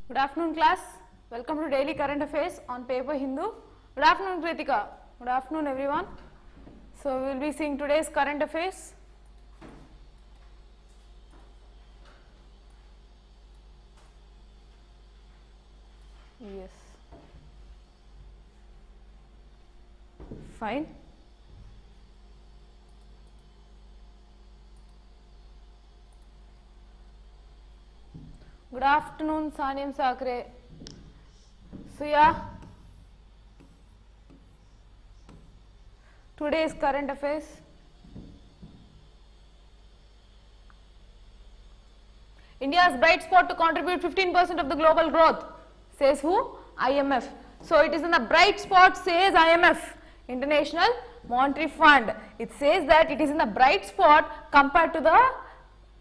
Good afternoon class. Welcome to Daily Current Affairs on paper Hindu. Good afternoon Kritika. Good afternoon everyone. So we will be seeing today's current affairs. Yes. Fine. Good afternoon Sanyam Sakre. So yeah, today's current affairs. India's bright spot to contribute 15% of the global growth, says who? IMF. So it is in the bright spot, says IMF, International Monetary Fund. It says that it is in the bright spot compared to the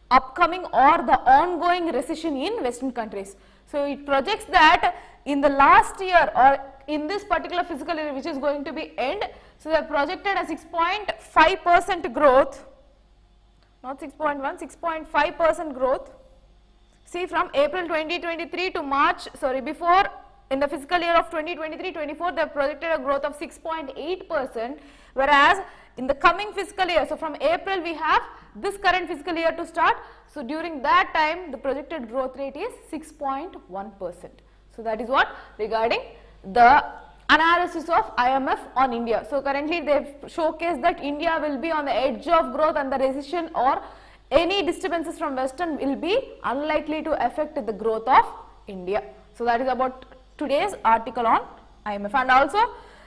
upcoming or the ongoing recession in Western countries. So it projects that in the last year or in this particular fiscal year which is going to be end, so they are projected a 6.5% growth, not 6.1, 6.5% growth. See, from April 2023 to March, before in the fiscal year of 2023-24 they have projected a growth of 6.8%, whereas in the coming fiscal year, so from April we have this current fiscal year to start, so during that time the projected growth rate is 6.1%. So that is what regarding the analysis of IMF on India. So currently they have showcased that India will be on the edge of growth and the recession or any disturbances from Western will be unlikely to affect the growth of India. So that is about today's article on IMF. And also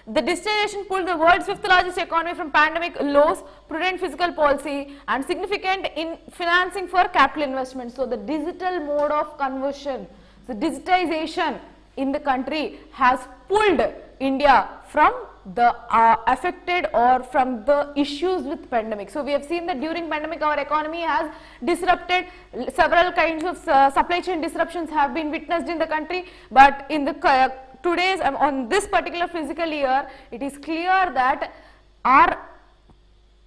the digitization pulled the world's fifth largest economy from pandemic lows, prudent fiscal policy and significant in financing for capital investment. So the digital mode of conversion, the digitization in the country has pulled India from the affected or from the issues with pandemic. So we have seen that during pandemic our economy has disrupted, several kinds of supply chain disruptions have been witnessed in the country, but in the today's on this particular fiscal year it is clear that our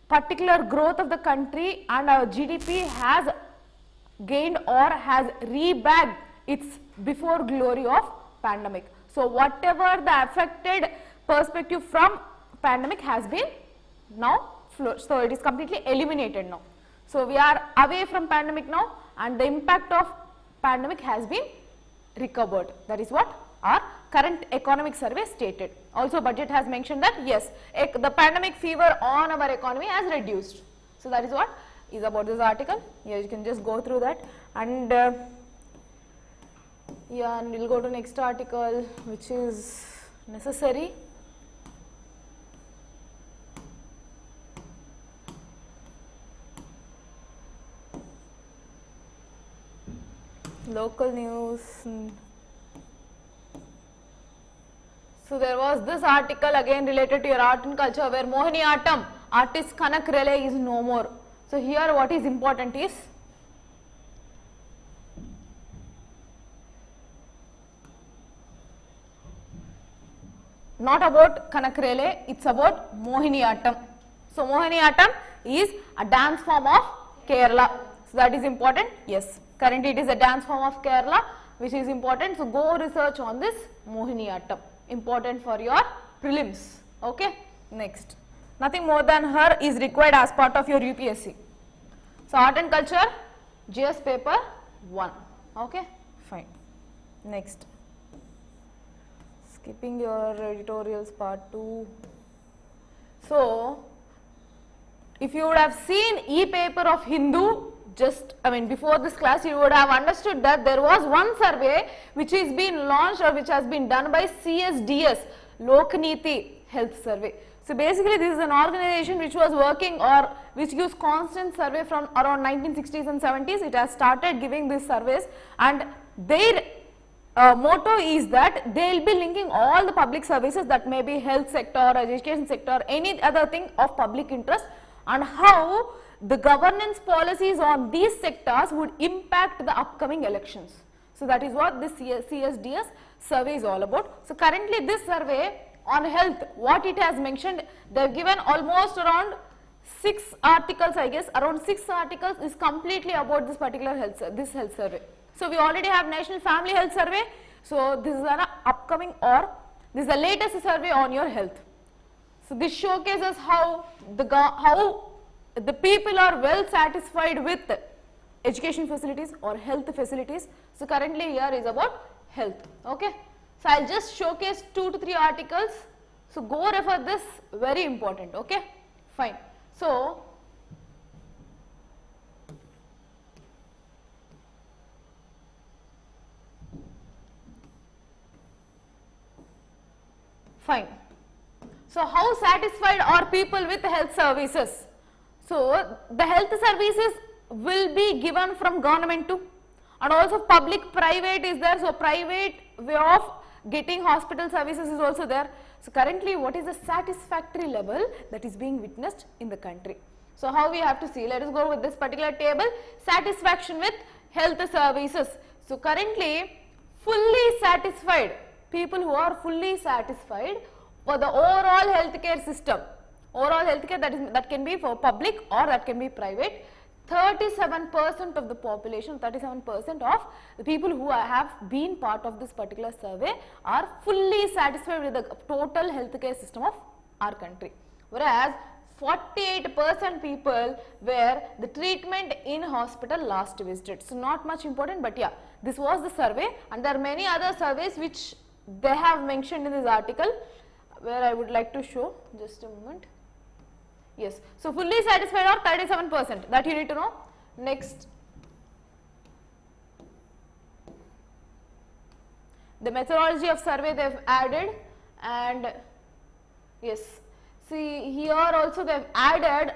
particular growth of the country and our GDP has gained or has rebagged its before glory of pandemic. So whatever the affected perspective from pandemic has been now so it is completely eliminated now. So we are away from pandemic now and the impact of pandemic has been recovered. That is what our current economic survey stated. Also budget has mentioned that yes, the pandemic fever on our economy has reduced. So that is what is about this article. Yeah, you can just go through that and yeah, and we'll go to next article which is necessary. Local news. So there was this article again related to your art and culture where Mohiniyattam artist Kanak Relay is no more. So here what is important is not about Kanak Relay, it's about Mohiniyattam. So Mohiniyattam is a dance form of Kerala. So that is important. Yes, currently it is a dance form of Kerala which is important. So go research on this Mohiniyattam. Important for your prelims. Okay. Next. Nothing more than her is required as part of your UPSC. So art and culture, GS paper 1. Okay. Fine. Next. Skipping your editorials part 2. So if you would have seen e-paper of Hindu, before this class you would have understood that there was one survey which is being launched or which has been done by CSDS, Lokniti Health Survey. So basically this is an organization which was working or which gives constant survey from around 1960s and 70s. It has started giving these surveys and their motto is that they will be linking all the public services, that may be health sector, education sector, any other thing of public interest, and how the governance policies on these sectors would impact the upcoming elections. So that is what this CSDS survey is all about. So currently this survey on health, what it has mentioned, they have given almost around 6 articles, I guess, around 6 articles is completely about this particular health survey. So we already have National Family Health Survey. So this is an upcoming, or this is the latest survey on your health. So this showcases how the people are well satisfied with education facilities or health facilities. So currently here is about health. Okay. So I'll just showcase 2 to 3 articles. So go refer this, very important. Okay. Fine. So fine. So how satisfied are people with health services? So the health services will be given from government too, and also public private is there. So private way of getting hospital services is also there. So currently what is the satisfactory level that is being witnessed in the country? So how we have to see, let us go with this particular table, satisfaction with health services. So currently fully satisfied, people who are fully satisfied for the overall healthcare system, overall healthcare, that can be for public or that can be private. 37% of the population, 37% of the people who have been part of this particular survey are fully satisfied with the total healthcare system of our country, whereas 48% people were the treatment in hospital last visited. So not much important, but yeah, this was the survey, and there are many other surveys which they have mentioned in this article, where I would like to show, just a moment. Yes, so fully satisfied are 37%, that you need to know. Next, the methodology of survey they have added, and yes, see here also they have added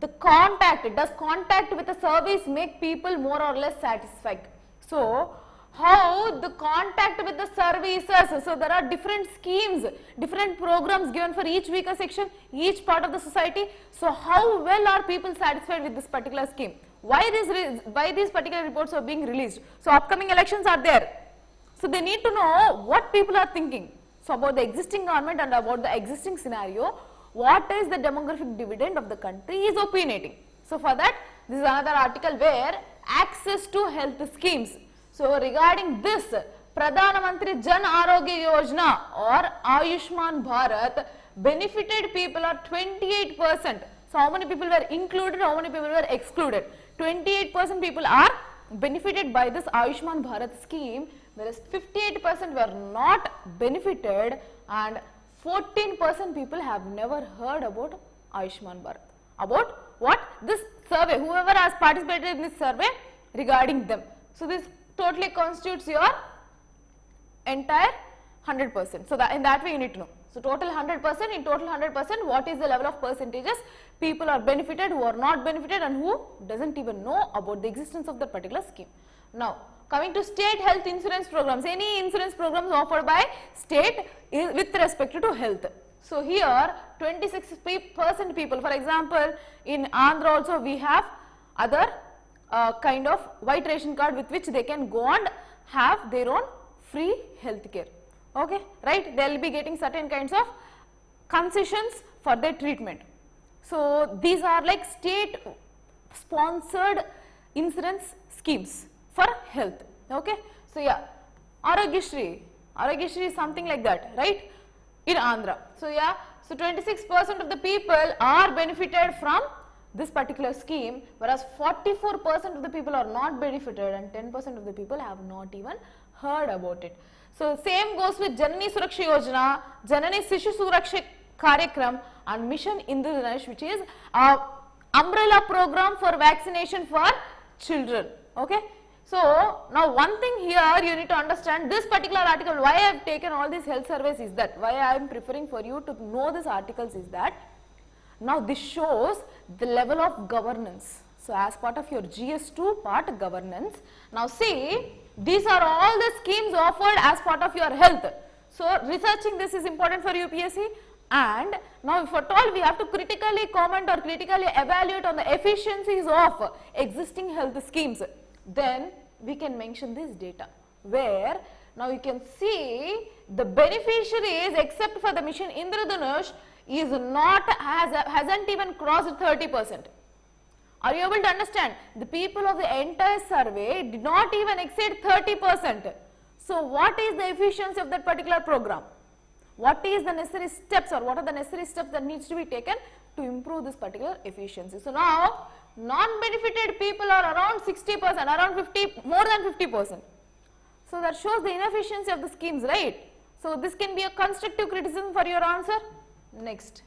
the contact. Does contact with the service make people more or less satisfied? So how the contact with the services, so there are different schemes, different programs given for each weaker section, each part of the society. So how well are people satisfied with this particular scheme? Why these particular reports are being released? So upcoming elections are there, so they need to know what people are thinking. So about the existing government and about the existing scenario, what is the demographic dividend of the country is opinionating. So for that, this is another article where access to health schemes. So regarding this, Pradhan Mantri Jan Arogya Yojana or Ayushman Bharat benefited people are 28%. So how many people were included, how many people were excluded? 28% people are benefited by this Ayushman Bharat scheme, whereas 58% were not benefited, and 14% people have never heard about Ayushman Bharat. About what? This survey, whoever has participated in this survey regarding them. So this totally constitutes your entire 100%. So that in that way you need to know. So total 100%, in total 100%, what is the level of percentages people are benefited, who are not benefited, and who doesn't even know about the existence of that particular scheme. Now coming to state health insurance programs, any insurance programs offered by state with respect to health. So here 26% people, for example in Andhra also we have other kind of white ration card with which they can go and have their own free health care. Okay, right? They will be getting certain kinds of concessions for their treatment. So these are like state sponsored insurance schemes for health. Okay, so yeah, Arogya Shri is something like that, right, in Andhra. So yeah, so 26% of the people are benefited from this particular scheme, whereas 44% of the people are not benefited and 10% of the people have not even heard about it. So same goes with Janani Suraksha Yojana, Janani Sishu Suraksha Karyakram and Mission Indradhanush, which is a umbrella program for vaccination for children. Okay. So now one thing here you need to understand, this particular article, why I have taken all these health surveys is that, why I am preferring for you to know these articles is that, now this shows the level of governance. So as part of your GS2 part governance, now see, these are all the schemes offered as part of your health. So researching this is important for UPSC, and now if at all we have to critically comment or critically evaluate on the efficiencies of existing health schemes, then we can mention this data, where now you can see the beneficiaries except for the Mission Indradhanush is not, hasn't even crossed 30%. Are you able to understand? The people of the entire survey did not even exceed 30%. So what is the efficiency of that particular program? What is the necessary steps, or what are the necessary steps that needs to be taken to improve this particular efficiency? So now non-benefited people are around 60%, around 50, more than 50%. So that shows the inefficiency of the schemes, right? So this can be a constructive criticism for your answer. Next.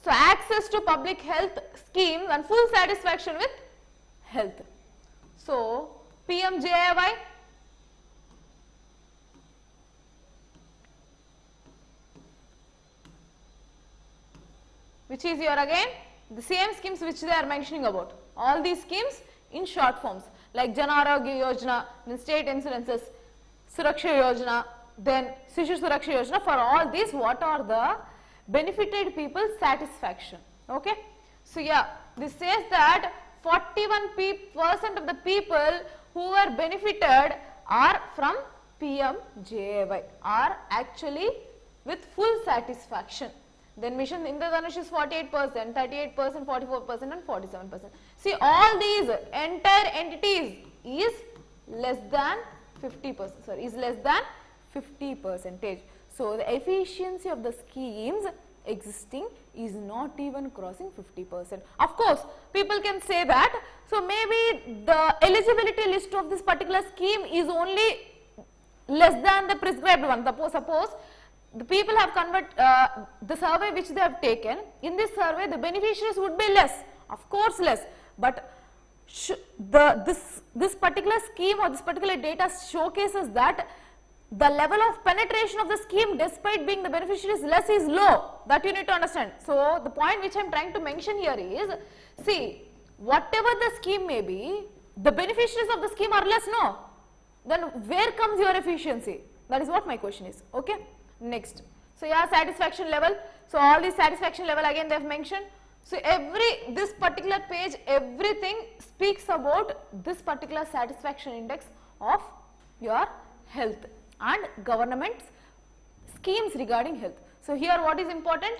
So access to public health schemes and full satisfaction with health. So PMJAY, which is your again the same schemes which they are mentioning about. All these schemes in short forms like Jan Arogya Yojana, then state incidences, Suraksha Yojana, then Sishu Suraksha Yojana. For all these, what are the benefited people's satisfaction? Okay. So yeah, this says that 41% of the people who were benefited are from PMJAY, are actually with full satisfaction. Then Mission Indradhanush is 48%, 38%, 44% and 47%. See, all these entire entities is less than 50%, sorry, is less than 50%. So the efficiency of the schemes existing is not even crossing 50%. Of course, people can say that, so maybe the eligibility list of this particular scheme is only less than the prescribed one. Suppose the people have the survey which they have taken, in this survey the beneficiaries would be less, of course less, but this particular scheme or this particular data showcases that the level of penetration of the scheme despite being the beneficiaries less is low. That you need to understand. So the point which I am trying to mention here is, see, whatever the scheme may be, the beneficiaries of the scheme are less, no? Then where comes your efficiency? That is what my question is. Okay. Next. So yeah, satisfaction level. So all these satisfaction level again they have mentioned. So this particular page, everything speaks about this particular satisfaction index of your health and government schemes regarding health. So here what is important?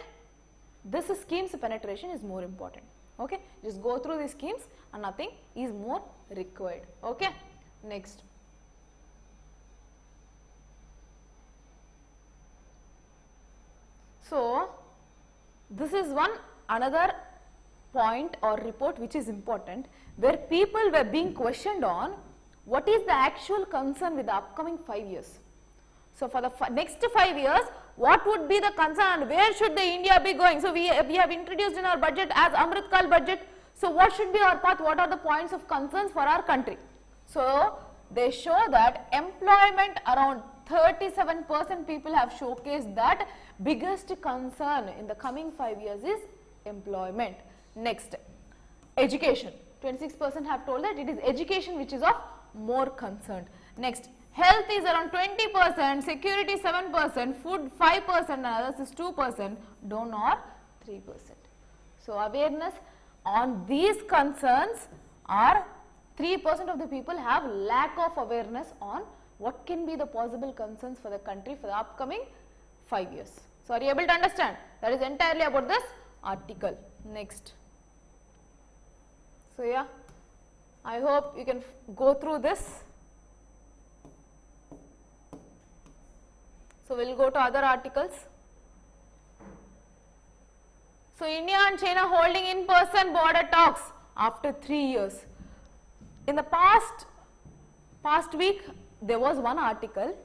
This scheme's penetration is more important. Okay. Just go through these schemes and nothing is more required. Okay. Next. So this is another point or report which is important, where people were being questioned on what is the actual concern with the upcoming 5 years. So for the next 5 years, what would be the concern and where should the India be going? So we have introduced in our budget as Amrit Kal budget. So what should be our path? What are the points of concerns for our country? So they show that employment, around 37% people have showcased that biggest concern in the coming 5 years is employment. Next, education. 26% have told that it is education which is of more concerned. Next, health is around 20%, security 7%, food 5% and others is 2%, donor 3%. So awareness on these concerns are 3% of the people have lack of awareness on what can be the possible concerns for the country for the upcoming 5 years. So are you able to understand? That is entirely about this article. Next. So yeah, I hope you can go through this. So we will go to other articles. So India and China holding in-person border talks after 3 years. In the past week, there was one article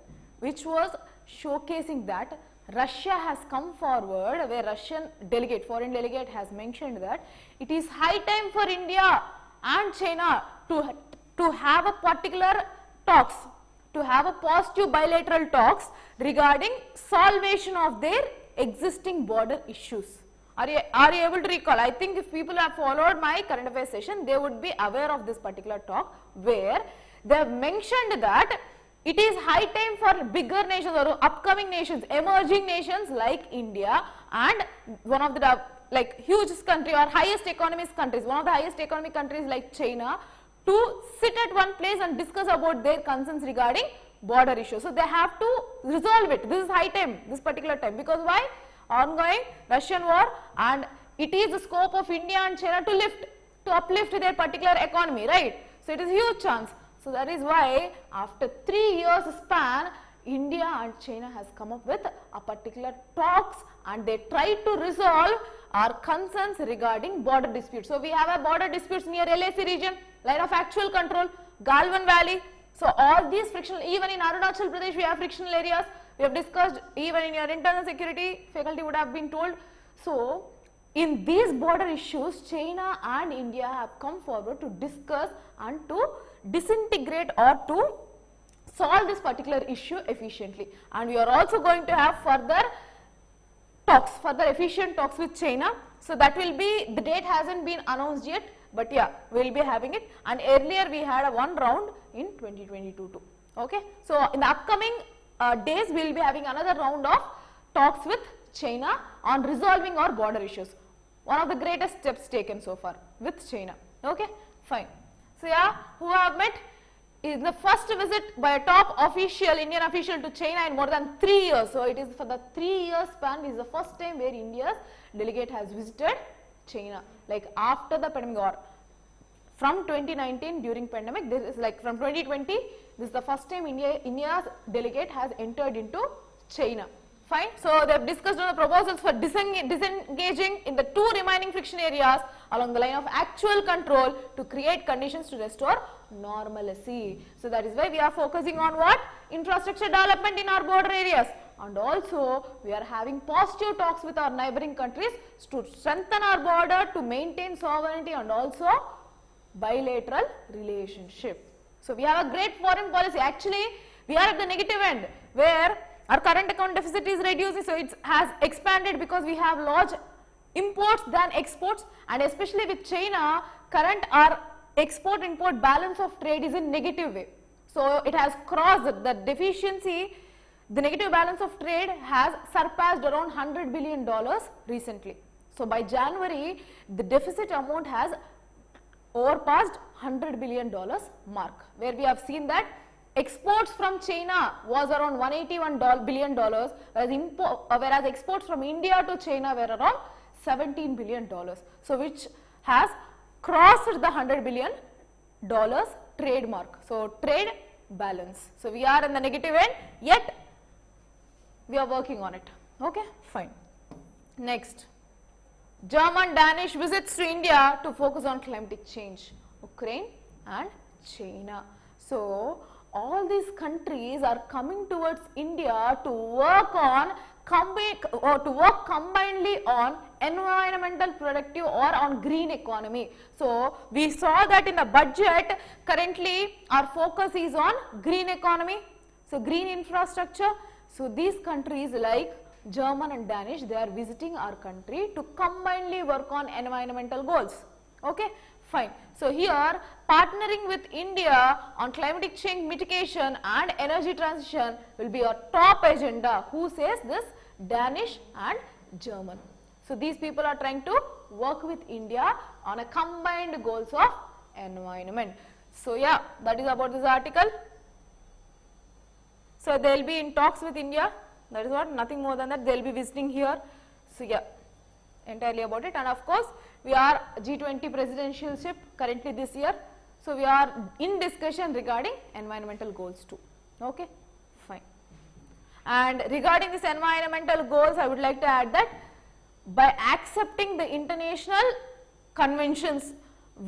which was showcasing that Russia has come forward, where Russian delegate, foreign delegate has mentioned that it is high time for India and China to have a particular talks, to have a positive bilateral talks regarding solvation of their existing border issues. Are you able to recall? I think if people have followed my current affairs session, they would be aware of this particular talk, where they have mentioned that it is high time for bigger nations or upcoming nations, emerging nations like India and one of the hugest country or highest economic countries, one of the highest economic countries like China, to sit at one place and discuss about their concerns regarding border issues. So they have to resolve it. This is high time, this particular time, because why? Ongoing Russian war and it is the scope of India and China to uplift their particular economy, right? So it is huge chance. So that is why after 3 years span, India and China has come up with a particular talks, and they try to resolve our concerns regarding border disputes. So we have a border disputes near LAC region, line of actual control, Galwan Valley. So all these frictional, even in Arunachal Pradesh we have frictional areas. We have discussed, even in your internal security faculty would have been told. So in these border issues, China and India have come forward to discuss and to disintegrate or to solve this particular issue efficiently. And we are also going to have further talks, further efficient talks with China. So that will be, the date hasn't been announced yet, but yeah, we will be having it. And earlier we had a one round in 2022 too. Okay. So in the upcoming days we will be having another round of talks with China on resolving our border issues. One of the greatest steps taken so far with China. Okay, fine. So yeah, who have met is the first visit by a top official, Indian official to China in more than 3 years. So it is for the 3 years span, this is the first time where India's delegate has visited China, like after the pandemic, or from 2019 during pandemic, this is like from 2020, this is the first time India's delegate has entered into China. Fine. So they have discussed on the proposals for disengaging in the 2 remaining friction areas along the line of actual control to create conditions to restore normalcy. So that is why we are focusing on what? Infrastructure development in our border areas, and also we are having positive talks with our neighboring countries to strengthen our border, to maintain sovereignty, and also bilateral relationship. So we have a great foreign policy. Actually, we are at the negative end where our current account deficit is reducing, so it has expanded because we have large imports than exports, and especially with China, current our export-import balance of trade is in negative way. So it has crossed the deficiency, the negative balance of trade has surpassed around $100 billion recently. So by January, the deficit amount has overpassed $100 billion mark, where we have seen that exports from China was around $181 billion, whereas exports from India to China were around $17 billion. So which has crossed the $100 billion trade mark. So trade balance. So we are in the negative end, yet we are working on it. Okay, fine. Next, German-Danish visits to India to focus on climatic change, Ukraine and China. So all these countries are coming towards India to work on combinedly on environmental productive or on green economy. So we saw that in the budget, currently our focus is on green economy, so green infrastructure. So these countries like German and Danish, they are visiting our country to combinedly work on environmental goals. Okay, fine. So here partnering with India on climatic change mitigation and energy transition will be our top agenda. Who says this? Danish and German. So these people are trying to work with India on a combined goals of environment. So yeah, that is about this article. So they will be in talks with India. That is what, nothing more than that. They will be visiting here. So yeah, entirely about it. And of course, we are G20 presidentialship currently this year. So we are in discussion regarding environmental goals too. Okay, fine. And regarding this environmental goals, I would like to add that by accepting the international conventions,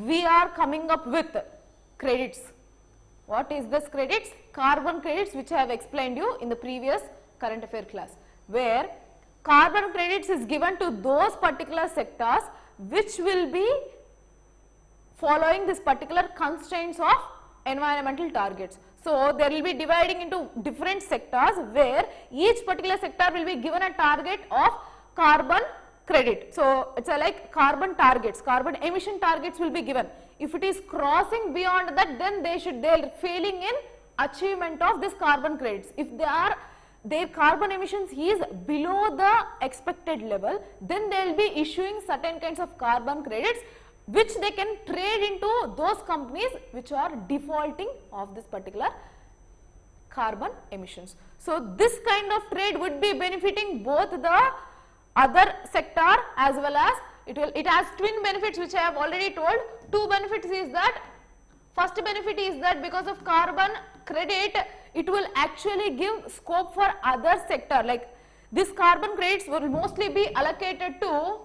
we are coming up with credits. What is this credits? Carbon credits, which I have explained you in the previous current affair class, where carbon credits is given to those particular sectors which will be following this particular constraints of environmental targets. So there will be dividing into different sectors where each particular sector will be given a target of carbon credit. So it's like carbon targets, carbon emission targets will be given. If it is crossing beyond that, then they are failing in achievement of this carbon credits. If their carbon emissions is below the expected level, then they will be issuing certain kinds of carbon credits which they can trade into those companies which are defaulting of this particular carbon emissions. So this kind of trade would be benefiting both the other sector as well as it has twin benefits which I have already told. Two benefits is that, first benefit is that because of carbon credit, it will actually give scope for other sector, like this carbon credits will mostly be allocated to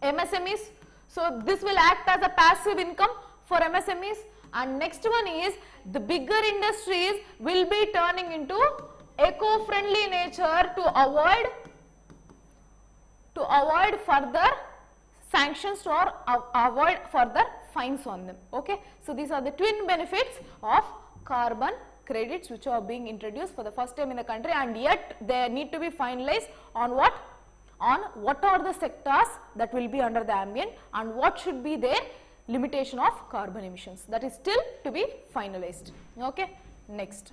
MSMEs. So this will act as a passive income for MSMEs. And next one is the bigger industries will be turning into eco-friendly nature to avoid further sanctions or avoid further fines on them. Okay, so these are the twin benefits of carbon credits which are being introduced for the first time in the country, and yet they need to be finalized on what? On what are the sectors that will be under the ambient and what should be their limitation of carbon emissions. That is still to be finalized. Okay, next.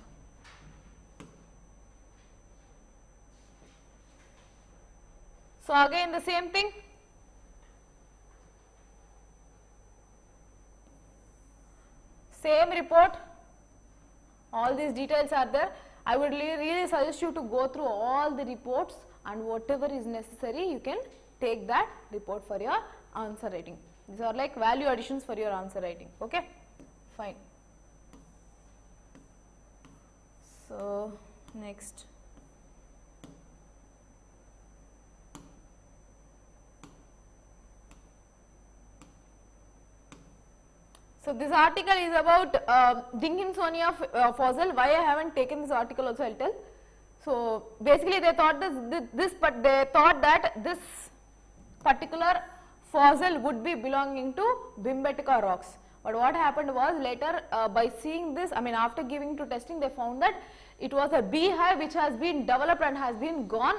So again the same thing. Same report, all these details are there. I would really suggest you to go through all the reports, and whatever is necessary you can take that report for your answer writing. These are like value additions for your answer writing. Okay, fine. So next. So this article is about Dinghinsonia fossil. Why I haven't taken this article also I'll tell. So basically they thought but they thought that this particular fossil would be belonging to Bhimbetka rocks. But what happened was later by seeing this, I mean after giving to testing, they found that it was a beehive which has been developed and has been gone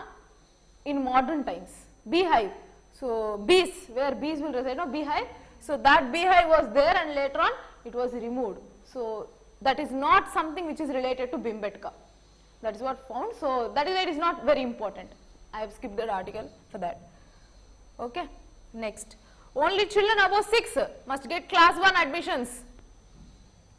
in modern times. Beehive. So bees, where bees will reside, no, beehive. So that beehive was there and later on it was removed. So that is not something which is related to Bhimbetka. That is what found. So that is why it is not very important. I have skipped that article for that. Okay. Next. Only children above 6 must get class 1 admissions.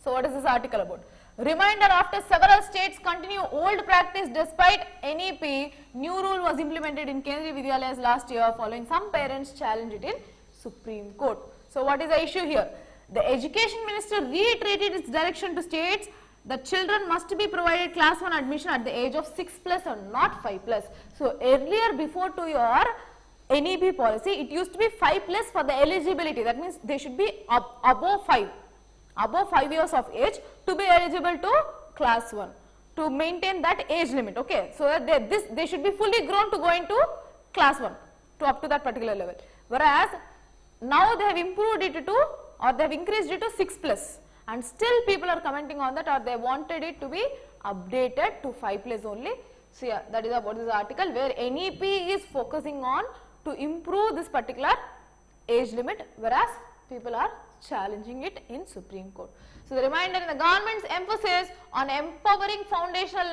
So what is this article about? Reminder, after several states continue old practice despite NEP, new rule was implemented in Kendriya Vidyalayas last year following some parents challenged it in Supreme Court. So what is the issue here? The Education Minister reiterated its direction to states that children must be provided class 1 admission at the age of 6 plus or not 5 plus. So earlier, before to your NEP policy, it used to be 5 plus for the eligibility. That means they should be above 5 years of age to be eligible to class 1, to maintain that age limit. Okay, so that they should be fully grown to go into class 1 to up to that particular level. Whereas now they have improved it to, or they have increased it to 6 plus, and still people are commenting on that, or they wanted it to be updated to 5 plus only. So yeah, that is about this article where NEP is focusing on to improve this particular age limit, whereas people are challenging it in Supreme Court. So the reminder, in the government's emphasis on empowering foundational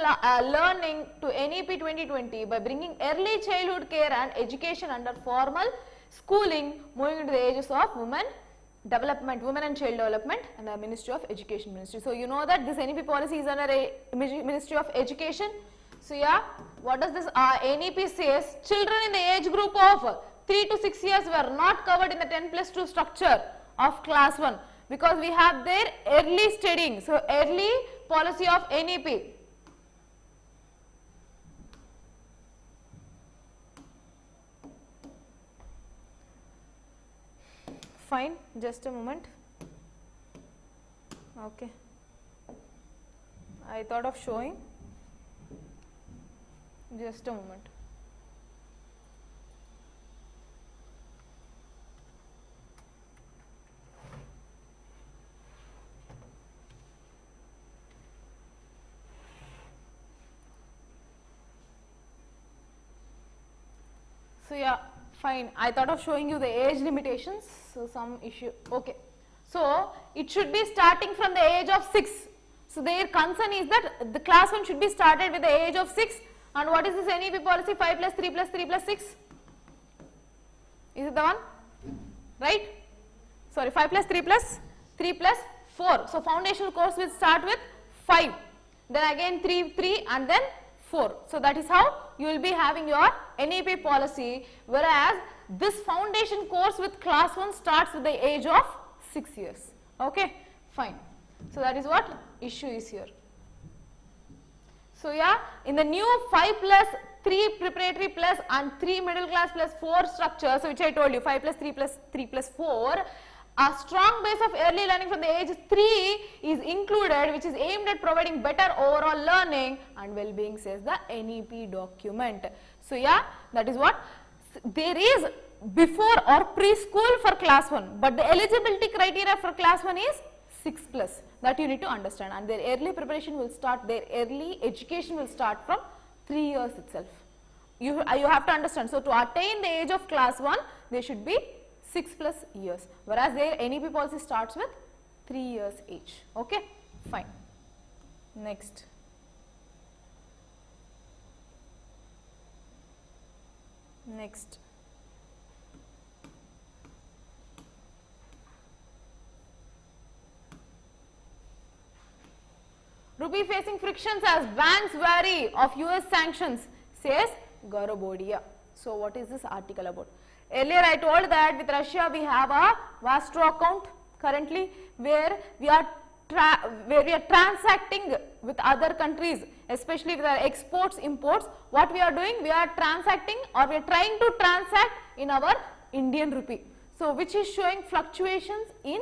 learning to NEP 2020 by bringing early childhood care and education under formal schooling, moving into the ages of women and child development, and the Ministry of Education Ministry. So you know that this NEP policy is under a Ministry of Education. So yeah, what does this NEP says? Children in the age group of 3 to 6 years were not covered in the 10 plus 2 structure of class 1 because we have their early studying. So early policy of NEP. Fine, just a moment. Okay, I thought of showing. Just a moment. So yeah, fine. I thought of showing you the age limitations. So some issue. Okay. So it should be starting from the age of 6. So their concern is that the class 1 should be started with the age of 6. And what is this NEP policy? 5 plus 3 plus 3 plus 6. Is it the one? Right? Sorry, 5 plus 3 plus 3 plus 4. So foundational course will start with 5. Then again 3 and then 4. So that is how you will be having your NEP policy, whereas this foundation course with class 1 starts with the age of 6 years. Okay, fine. So that is what issue is here. So yeah, in the new 5 plus 3 preparatory plus and 3 middle class plus 4 structure, so which I told you 5 plus 3 plus 3 plus 4, a strong base of early learning from the age 3 is included, which is aimed at providing better overall learning and well-being, says the NEP document. So yeah, that is what there is before or preschool for class 1, but the eligibility criteria for class 1 is 6 plus, that you need to understand, and their early preparation will start, their early education will start from 3 years itself. You have to understand. So to attain the age of class 1, they should be 6 plus years, whereas their NEP policy starts with 3 years age. Okay, fine. Next. Rupee facing frictions as banks vary of US sanctions, says Garobodia. So what is this article about? Earlier I told that with Russia we have a Vastro account currently where we are transacting with other countries, especially with our exports, imports. What we are doing? We are transacting, or we are trying to transact in our Indian rupee. So which is showing fluctuations in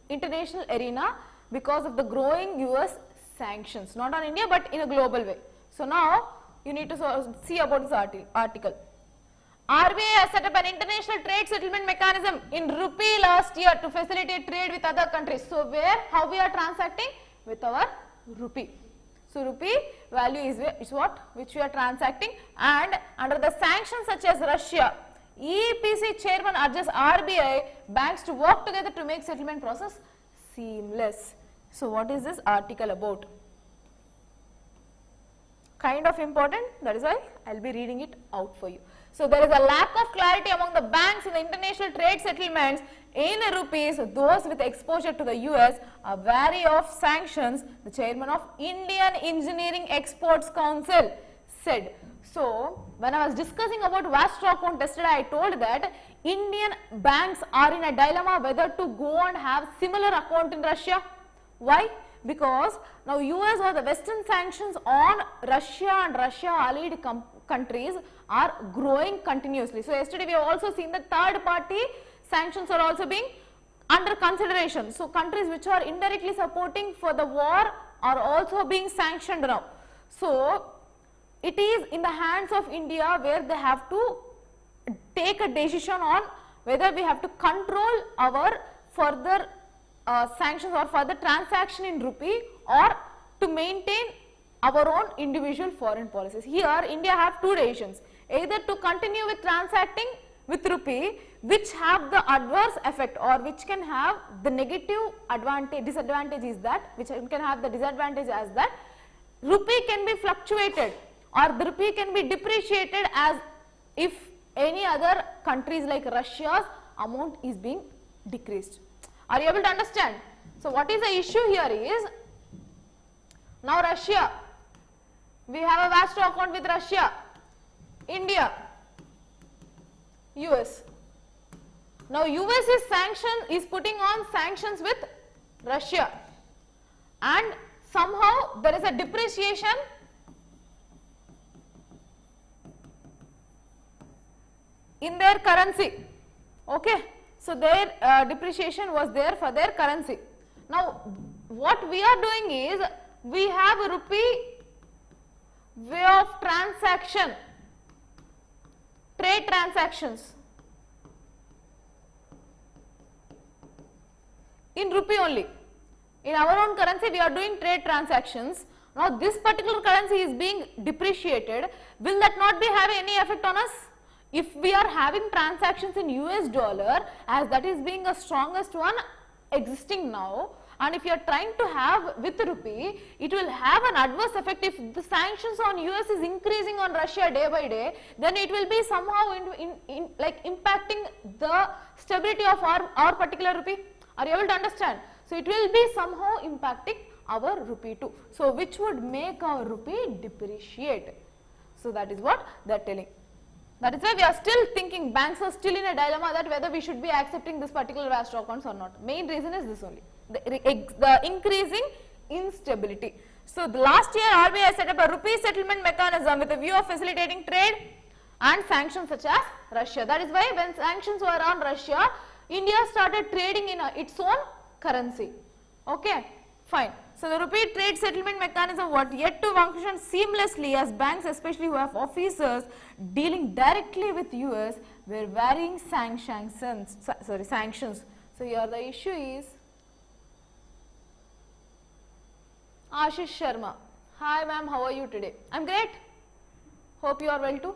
international arena because of the growing US sanctions, not on India but in a global way. So now you need to see about this article. RBI has set up an international trade settlement mechanism in rupee last year to facilitate trade with other countries. So how we are transacting? With our rupee. So rupee value is what? Which we are transacting, and under the sanctions such as Russia, EPC chairman urges RBI banks to work together to make settlement process seamless. So what is this article about? Kind of important, that is why I will be reading it out for you. So there is a lack of clarity among the banks in the international trade settlements in rupees. Those with exposure to the US are wary of sanctions, the chairman of Indian Engineering Exports Council said. So when I was discussing about Vastro account yesterday, I told that Indian banks are in a dilemma whether to go and have similar account in Russia. Why? Because now US or the Western sanctions on Russia and Russia allied countries are growing continuously. So yesterday we have also seen that third party sanctions are also being under consideration. So countries which are indirectly supporting for the war are also being sanctioned now. So it is in the hands of India where they have to take a decision on whether we have to control our further sanctions or further transaction in rupee, or to maintain our own individual foreign policies. Here India have two decisions, either to continue with transacting with rupee, which have the adverse effect or which can have the negative disadvantage is that, which can have the disadvantage as that rupee can be fluctuated or the rupee can be depreciated as if any other countries like Russia's amount is being decreased. Are you able to understand? So what is the issue here is, now Russia, we have a Vastro account with Russia, India, US. Now US is putting on sanctions with Russia, and somehow there is a depreciation in their currency. Okay. So their depreciation was there for their currency. Now what we are doing is, we have a rupee way of transaction, trade transactions in rupee only. In our own currency we are doing trade transactions. Now this particular currency is being depreciated. Will that not be having any effect on us? If we are having transactions in US dollar, as that is being the strongest one existing now, and if you are trying to have with rupee, it will have an adverse effect. If the sanctions on US is increasing on Russia day by day, then it will be somehow like impacting the stability of our particular rupee. Are you able to understand? So it will be somehow impacting our rupee too. So which would make our rupee depreciate. So that is what they are telling. That is why we are still thinking, banks are still in a dilemma that whether we should be accepting this particular Vastro accounts or not. Main reason is this only, the increasing instability. So the last year RBI set up a rupee settlement mechanism with a view of facilitating trade and sanctions such as Russia. That is why when sanctions were on Russia, India started trading in its own currency. Okay, fine. So the rupee trade settlement mechanism was yet to function seamlessly, as banks, especially who have officers dealing directly with US, were varying sanctions. So here the issue is Ashish Sharma. Hi ma'am, how are you today? I'm great. Hope you are well too.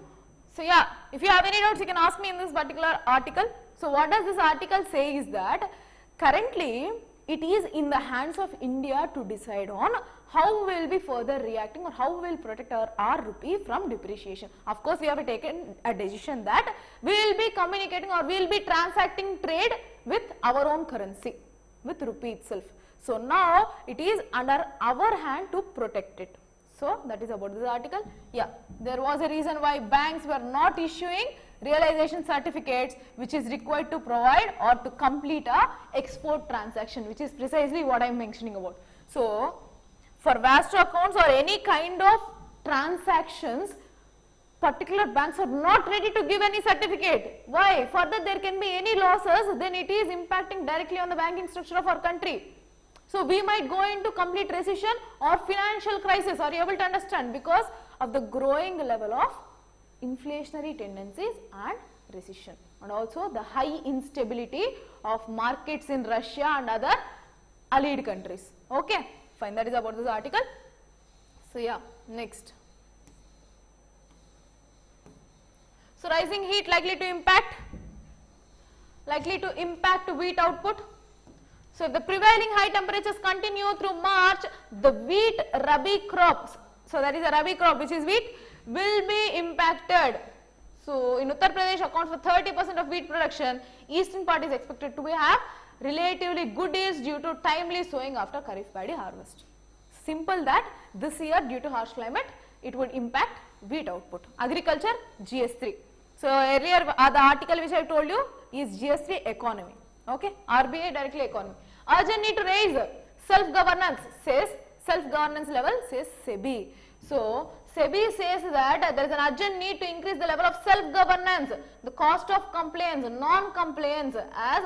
So yeah, if you have any doubts, you can ask me in this particular article. So what does this article say is that currently it is in the hands of India to decide on how we will be further reacting or how we will protect our rupee from depreciation. Of course, we have taken a decision that we will be communicating or we will be transacting trade with our own currency, with rupee itself. So now it is under our hand to protect it. So that is about this article. Yeah, there was a reason why banks were not issuing realization certificates, which is required to provide or to complete a export transaction, which is precisely what I am mentioning about. So for Vastro accounts or any kind of transactions, particular banks are not ready to give any certificate. Why? Further there can be any losses, then it is impacting directly on the banking structure of our country. So we might go into complete recession or financial crisis. Are you able to understand? Because of the growing level of inflationary tendencies and recession, and also the high instability of markets in Russia and other allied countries. Okay, fine, that is about this article. So yeah, next. So rising heat likely to impact wheat output. So if the prevailing high temperatures continue through March, the wheat rabi crops, so that is a rabi crop which is wheat, will be impacted. So in Uttar Pradesh accounts for 30% of wheat production. Eastern part is expected to have relatively good yields due to timely sowing after Kharif paddy harvest. Simple that this year due to harsh climate it would impact wheat output. Agriculture GS3. So earlier the article which I told you is GS3 economy. Okay, RBI directly economy. Urgent need to raise self-governance, says self-governance level, says SEBI. So SEBI says that there is an urgent need to increase the level of self-governance. The cost of compliance, non-compliance has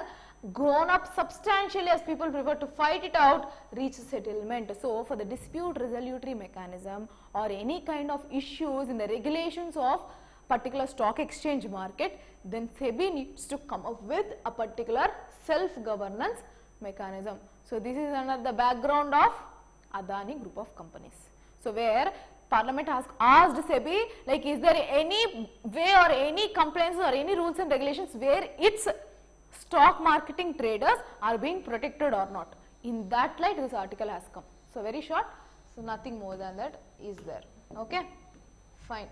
grown up substantially as people prefer to fight it out, reach settlement. So for the dispute resolutory mechanism or any kind of issues in the regulations of particular stock exchange market, then SEBI needs to come up with a particular self-governance mechanism. So this is under the background of Adani group of companies. So where Parliament has asked SEBI, like, is there any way or any complaints or any rules and regulations where its stock marketing traders are being protected or not. In that light this article has come. So very short, so nothing more than that is there. Okay, fine.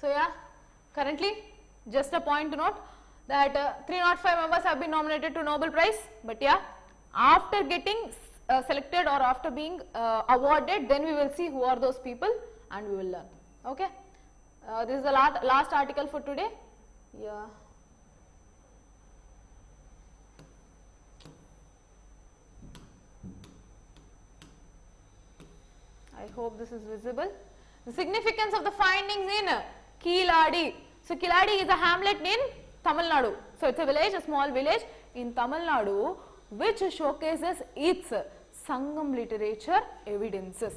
So yeah, currently just a point to note that 305 members have been nominated to Nobel Prize, but yeah, after getting selected or after being awarded, then we will see who are those people and we will learn. Okay, this is the last article for today. Yeah. I hope this is visible. The significance of the findings in Kiladi. So Kiladi is a hamlet in Tamil Nadu. So it's a village, a small village in Tamil Nadu, which showcases its Sangam literature evidences.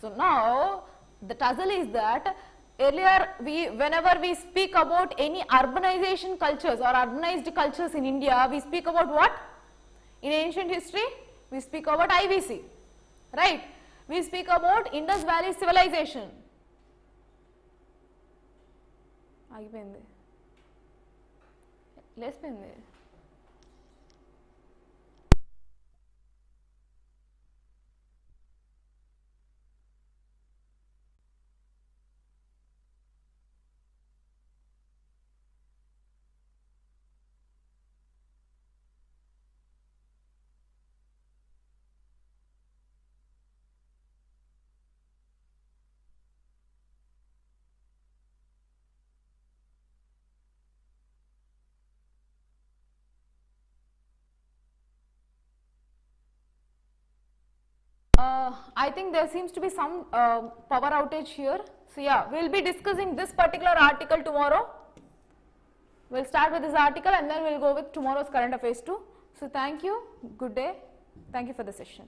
So now the tussle is that earlier whenever we speak about any urbanization cultures or urbanized cultures in India, we speak about what? In ancient history, we speak about IBC, right? We speak about Indus Valley civilization. ఆగిపోయింది లేసిపోయింది I think there seems to be some power outage here. So yeah, we'll be discussing this particular article tomorrow. We'll start with this article and then we'll go with tomorrow's current affairs too. So thank you, good day, thank you for the session.